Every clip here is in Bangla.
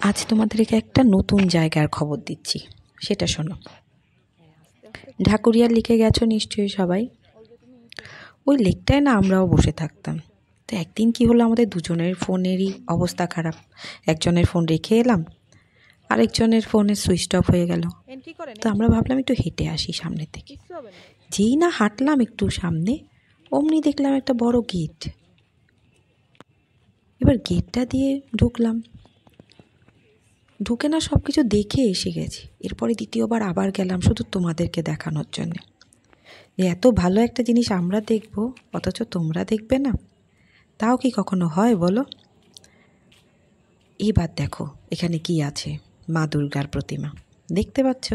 আজ তোমাদেরকে একটা নতুন জায়গার খবর দিচ্ছি, সেটা শোনো। ঢাকুরিয়া লেকে গেছো নিশ্চয়ই সবাই। ওই লেকটায় না আমরাও বসে থাকতাম। তো একদিন কি হলো, আমাদের দুজনের ফোনেরই অবস্থা খারাপ। একজনের ফোন রেখে এলাম, আরেকজনের ফোনে সুইচ অফ হয়ে গেল। তো আমরা ভাবলাম একটু হেঁটে আসি সামনে থেকে। যেই না হাঁটলাম একটু সামনে, অমনি দেখলাম একটা বড় গেট। এবার গেটটা দিয়ে ঢুকে না সব কিছু দেখে এসে গেছি। এরপরে দ্বিতীয়বার আবার গেলাম শুধু তোমাদেরকে দেখানোর জন্যে যে এত ভালো একটা জিনিস আমরা দেখব, অথচ তোমরা দেখবে না। তাও কি কখনো হয় বলো? এবার দেখো এখানে কি আছে। মা দুর্গার প্রতিমা দেখতে পাচ্ছ?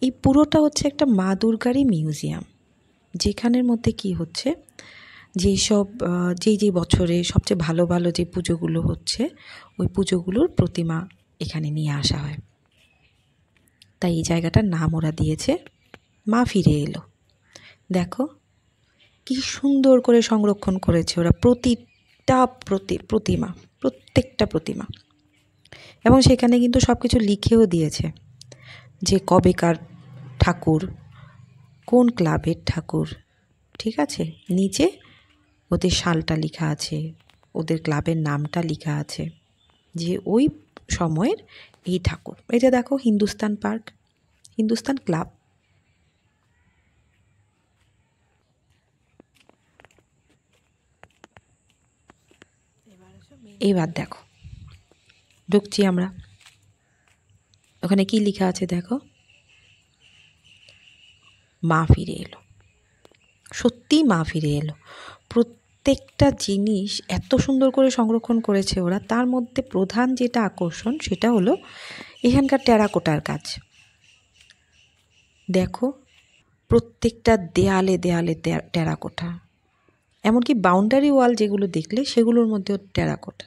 এই পুরোটা হচ্ছে একটা মা দুর্গারই মিউজিয়াম, যেখানের মধ্যে কি হচ্ছে, যেসব যেই বছরে সবচেয়ে ভালো ভালো যে পুজোগুলো হচ্ছে, ওই পুজোগুলোর প্রতিমা এখানে নিয়ে আসা হয়। তাই এই জায়গাটার নাম ওরা দিয়েছে মা ফিরে এলো। দেখো কি সুন্দর করে সংরক্ষণ করেছে ওরা প্রত্যেকটা প্রতিমা। এবং সেখানে কিন্তু সব কিছু লিখেও দিয়েছে যে কবেকার ঠাকুর, কোন ক্লাবের ঠাকুর, ঠিক আছে? নিচে ওদের সালটা লেখা আছে, ওদের ক্লাবের নামটা লেখা আছে, যে ওই সময়ের এই ঠাকুর। এই যে দেখো হিন্দুস্তান পার্ক, হিন্দুস্তান ক্লাব। এবার দেখো ঢুকছি আমরা, ওখানে কি লেখা আছে দেখো, মা ফিরে এলো। সত্যি মা ফিরে এলো। প্রত্যেকটা জিনিস এত সুন্দর করে সংরক্ষণ করেছে ওরা। তার মধ্যে প্রধান যেটা আকর্ষণ সেটা হলো এখানকার টেরাকোটার কাজ। দেখো প্রত্যেকটা দেয়ালে দেয়ালে টেরাকোটা, এমনকি বাউন্ডারি ওয়াল যেগুলো দেখলে সেগুলোর মধ্যেও টেরাকোটা।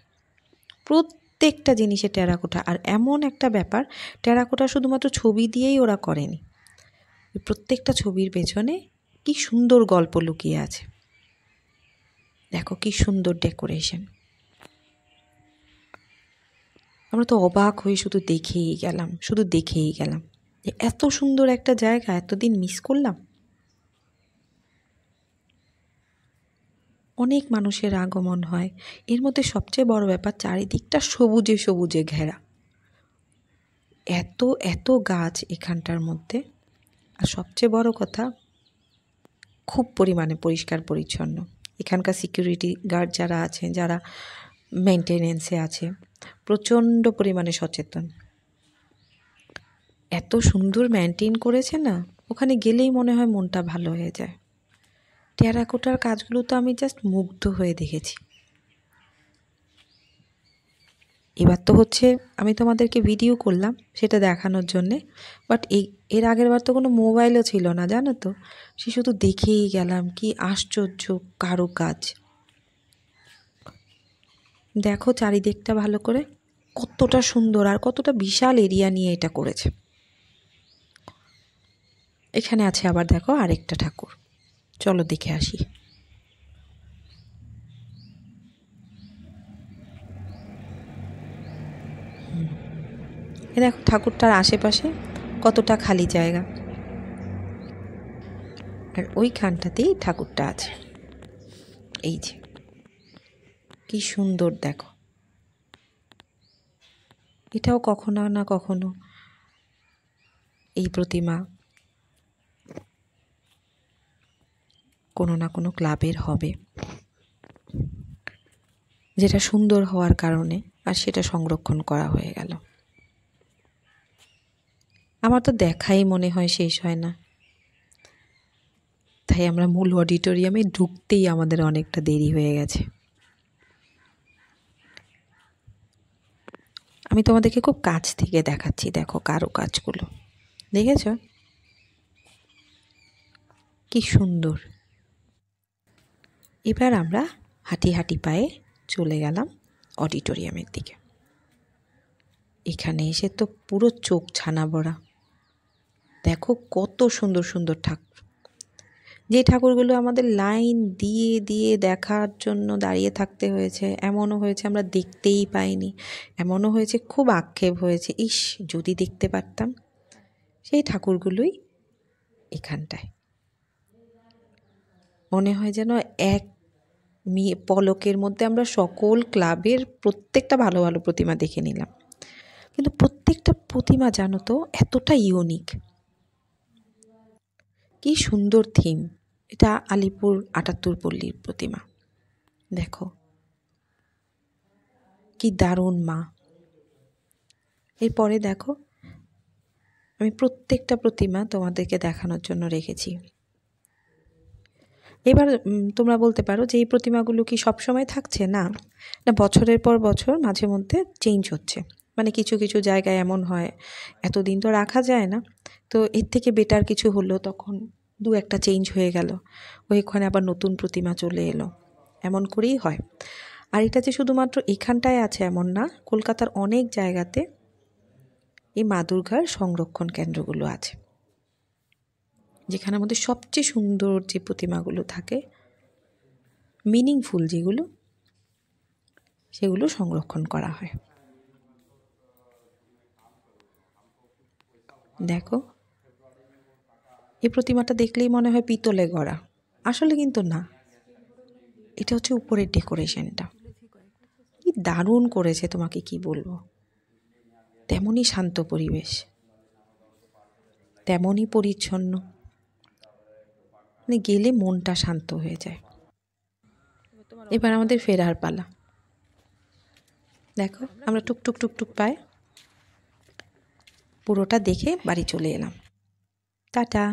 প্রত্যেকটা জিনিসে টেরাকোটা। আর এমন একটা ব্যাপার, টেরাকোটা শুধুমাত্র ছবি দিয়েই ওরা করেনি, প্রত্যেকটা ছবির পেছনে কি সুন্দর গল্প লুকিয়ে আছে। দেখো কি সুন্দর ডেকোরেশন। আমরা তো অবাক হয়ে শুধু দেখেই গেলাম যে এত সুন্দর একটা জায়গা এতদিন মিস করলাম। অনেক মানুষের আগমন হয়। এর মধ্যে সবচেয়ে বড় ব্যাপার, চারিদিকটা সবুজে সবুজে ঘেরা, এত গাছ এখানটার মধ্যে। আর সবচেয়ে বড় কথা, খুব পরিমাণে পরিষ্কার পরিচ্ছন্ন। এখানকার সিকিউরিটি গার্ড যারা আছেন, যারা মেনটেনেন্সে আছে, প্রচণ্ড পরিমাণে সচেতন। এত সুন্দর মেনটেন করেছে না, ওখানে গেলেই মনে হয় মনটা ভালো হয়ে যায়। টেরাকোটার কাজগুলো তো আমি জাস্ট মুগ্ধ হয়ে দেখেছি। এবার তো হচ্ছে আমি তোমাদেরকে ভিডিও করলাম সেটা দেখানোর জন্যে, বাট এর আগের বার তো কোনো মোবাইলও ছিল না, জানো তো। সে শুধু দেখেই গেলাম, কি আশ্চর্য কারুকাজ। দেখো চারিদিকটা ভালো করে, কতটা সুন্দর আর কতটা বিশাল এরিয়া নিয়ে এটা করেছে। এখানে আছে আবার দেখো আরেকটা ঠাকুর, চলো দেখে আসি। এ দেখো ঠাকুরটার আশেপাশে কতটা খালি জায়গা, আর ওইখানটাতেই ঠাকুরটা আছে। এই যে কি সুন্দর দেখো। এটাও কখনো না কখনো এই প্রতিমা কোনো না কোনো ক্লাবের হবে, যেটা সুন্দর হওয়ার কারণে আর সেটা সংরক্ষণ করা হয়ে গেল। আমার তো দেখাই মনে হয় শেষ হয় না। তাই আমরা মূল অডিটোরিয়ামে ঢুকতেই আমাদের অনেকটা দেরি হয়ে গেছে। আমি তোমাদেরকে খুব কাছ থেকে দেখাচ্ছি, দেখো কারুকাজগুলো দেখেছ কি সুন্দর। এবার আমরা হাঁটি হাঁটি পায়ে চলে গেলাম অডিটোরিয়ামের দিকে। এখানে এসে তো পুরো চোখ ছানা বড়া। দেখো কত সুন্দর সুন্দর ঠাকুর। যে ঠাকুরগুলো আমাদের লাইন দিয়ে দিয়ে দেখার জন্য দাঁড়িয়ে থাকতে হয়েছে, এমনও হয়েছে আমরা দেখতেই পাইনি, এমনও হয়েছে খুব আক্ষেপ হয়েছে, ইস যদি দেখতে পারতাম। সেই ঠাকুরগুলোই এখানটায় মনে হয় যেন এক পলকের মধ্যে আমরা সকল ক্লাবের প্রত্যেকটা ভালো ভালো প্রতিমা দেখে নিলাম। কিন্তু প্রত্যেকটা প্রতিমা জানো তো এতটা ইউনিক, কি সুন্দর থিম। এটা আলিপুর ৭৮ পল্লীর প্রতিমা, দেখো কি দারুণ মা। এরপরে দেখো আমি প্রত্যেকটা প্রতিমা তোমাদেরকে দেখানোর জন্য রেখেছি। এবার তোমরা বলতে পারো যে এই প্রতিমাগুলো কি সবসময় থাকছে? না, না, বছরের পর বছর মাঝে মধ্যে চেঞ্জ হচ্ছে। মানে কিছু কিছু জায়গায় এমন হয় এতদিন তো রাখা যায় না, তো এর থেকে বেটার কিছু হলো, তখন দু একটা চেঞ্জ হয়ে গেল, ওইখানে আবার নতুন প্রতিমা চলে এলো, এমন করেই হয়। আর এটা যে শুধুমাত্র এখানটায় আছে এমন না, কলকাতার অনেক জায়গাতে এই মা দুর্গার সংরক্ষণ কেন্দ্রগুলো আছে, যেখানের মধ্যে সবচেয়ে সুন্দর যে প্রতিমাগুলো থাকে, মিনিংফুল যেগুলো, সেগুলো সংরক্ষণ করা হয়। দেখো এই প্রতিমাটা দেখলেই মনে হয় পিতলে গড়া, আসলে কিন্তু না, এটা হচ্ছে উপরের ডেকোরেশনটা। কি দারুণ করেছে, তোমাকে কি বলবো। তেমনই শান্ত পরিবেশ, তেমনই পরিচ্ছন্ন, মানে গেলে মনটা শান্ত হয়ে যায়। এবার আমাদের ফেরার পালা। দেখো আমরা টুকটুক টুকটুক পাই, পুরোটা দেখে বাড়ি চলে এলাম। টাটা।